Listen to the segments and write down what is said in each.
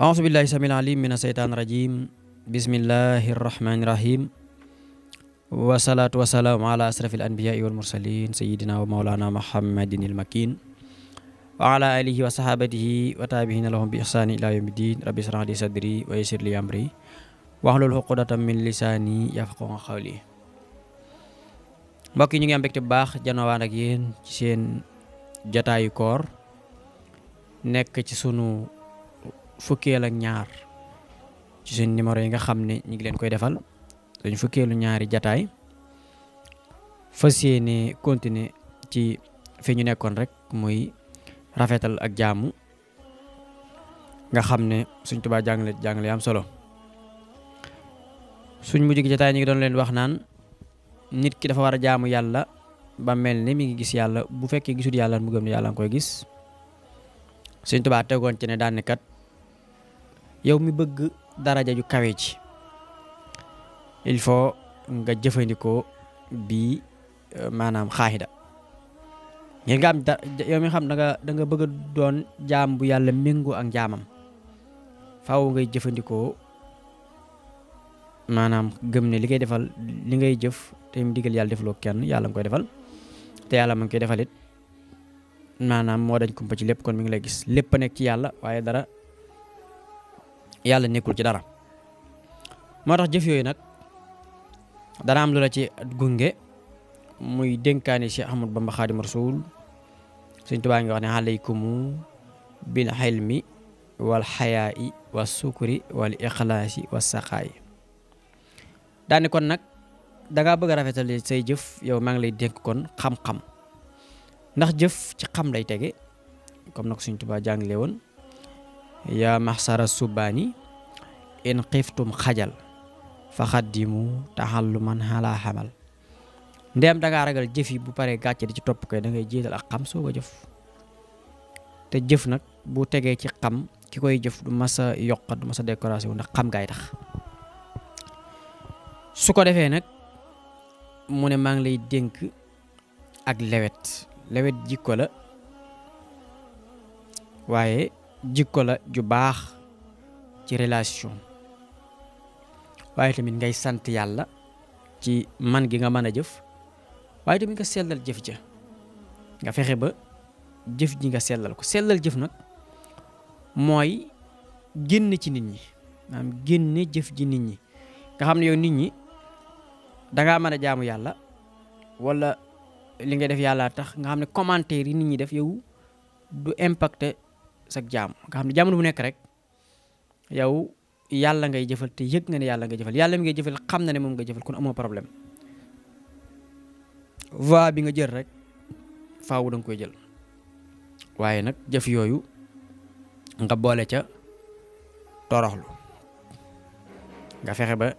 أعوذ بالله السميع العليم من الشيطان الرجيم بسم الله الرحمن الرحيم والصلاة والسلام على أشرف الأنبياء والمرسلين سيدنا ومولانا محمد المكين وعلى آله وصحابته وتابعين لهم بإحسان إلى يوم الدين ربي اشرح لي صدري ويسر لي أمري واحلل عقدة من لساني يفقهوا قولي. mbokk yi ñu ngi am mbégte bu baax janowaan ak yéen ci seen jataayu koor nekk ci sunu fukkeel ak ñaar ci seen numéro yi nga xam ne ñu ngi leen koy defal dañu fukkeelu ñaari jataay fas yéene continuer ci fi ñu nekkoon rek muy rafetal ak jaamu nga xam ne suñ Tuubaa jàngale am solo. suñ mujj gi jataay ñu ngi doon leen wax naan nit ki dafa war a jaamu yàlla ba mel ni mi ngi gis yàlla bu fekkee gisul yàlla mu gëm ne yàlla nga koy gis. Sëñ Tuubaa tegoon ci ne daan ne kat yow mi bëgg daraja ju kawe ci il faut nga jëfandikoo bii maanaam xaaxida ngir nga am yow mi xam da nga bëgg a doon jaam bu yàlla méngoo ak jaamam faaw ngay jëfandikoo maanaam gëm ne li ngay defal li ngay jëf te mu digal yàlla defaloo kenn yàlla nga koy defal te yàlla ma ngi koy defalit maanaam moo dañ kumpa ci lépp kon mi ngi lay gis lépp a nekk ci yàlla waaye dara yàlla nekkul ci dara. moo tax jëf yooyu nag dana am lu la ci gunge muy dénkaani Cheikh Ahmadou Bamba Xaadimu Rasuul. Sëñ Tuubaa ngi wax ne alaykumu bil hilmi wal xayaa'i was sukri wal ixlaasi was saqaa'i. daani kon nag dangaa bëgg a rafetal say jëf yow maa ngi lay dénk kon xam-xam ndax jëf ci xam lay tege comme nag Sëñ Tuubaa jàngale woon yaa maxsara subbaani in xiftum xajal fa xaddimu taxalluman xalaa xamal. ndéem dangaa ragal jëf yi bu paree gàcce di ci topp koy da ngay jiital ak xam soo ko jëf te jëf nag bu tegee ci xam ki koy jëf du mas a yokkat du mas a décoration ndax xam gaay tax. su ko defee nag mu ne maa ngi lay dénk ak lewet jikko la waaye jikko la ju baax ci relation waaye tamit ngay sant yàlla ci man gi nga mën a jëf waaye tamit nga sellal jëf ja nga fexe ba jëf ji nga sellal ko. sellal jëf nag mooy génn ci nit ñi maanaam génne jëf ji nit ñi nga xam ne yow nit ñi dangaa mën a jaamu yàlla wala li nga def yàlla tax nga xam ne commentaire yi nit ñi def yow du impacté sa jaam nga xam ne jamono bu nekk rek yow yàlla ngay jëfal te yëg nga ne yàlla ngay jëfal yàlla mi ngay jëfal xam na ne moom ngay jëfal kon amoo problème. voie bi nga jël rek faaw da nga koy jël waaye nag jëf yooyu nga boole ca toroxlu nga fexe ba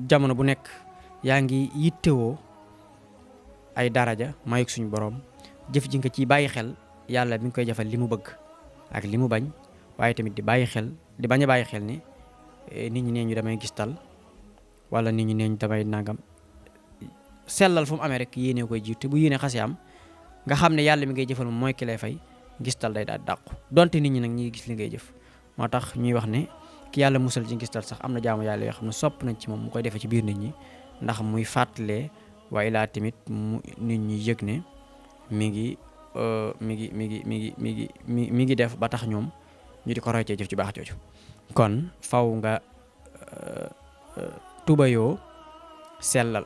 jamono bu nekk yaa ngi yittewoo ay daraja mayuk suñu borom jëf ji nga ciy bàyyi xel yàlla mi ngi koy jëfal li mu bëgg ak li mu bañ waaye tamit di bàyyi xel di bañ a bàyyi xel ni nit ñi nee ñu damay gistal wala nit ñi nee ñu damay nangam. sellal fu mu amee rek yéene koy jiitu te bu yéene xasee am nga xam ne yàlla mi ngay jëfal moom mooy ki lay fay gistal day daal dàqu donte nit ñi nag ñi gis li ngay jëf. moo tax ñuy wax ne ki yàlla musal ci gistal sax am na jaamu yàlla yoo xam ne sopp nañ ci moom mu koy defee ci biir nit ñi ndax muy fàttalee waaye laa tamit mu nit ñi yëg ne mi ngi def ba tax ñoom ñu di ko roy cee jëf ci baax jooju. kon faw nga tubayoo sellal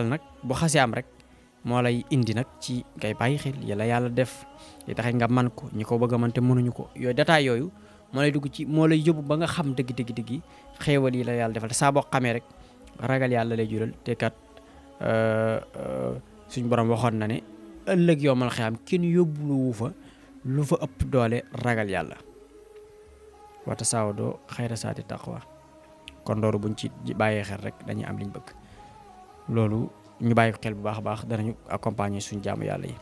nag bu xasee am rek moo lay indi nag ci ngay bàyyi xel yàlla def li tax nga man ko ñi ko bëgg a mën te mënuñu ko yooyu détail yooyu moo lay dugg ci moo lay yóbbu ba nga xam dëgg xéewal yi la yàlla defal te saa boo xamee rek ragal yàlla lay jural te kat suñ borom waxoon na ne ëllëg yowmal xiyaam kenn yóbbu lu fa ëpp doole ragal yàlla wata saawadoo xayra saati taqwa kon loolu buñ ci bàyyee xel rek dañuy am liñ bëgg. loolu ñu bàyyi ko xel bu baax a baax danañu accompagner suñu jaamu yàlla yi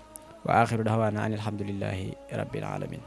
wa axiru daxwaana an alhamdulillahi rabbil alamin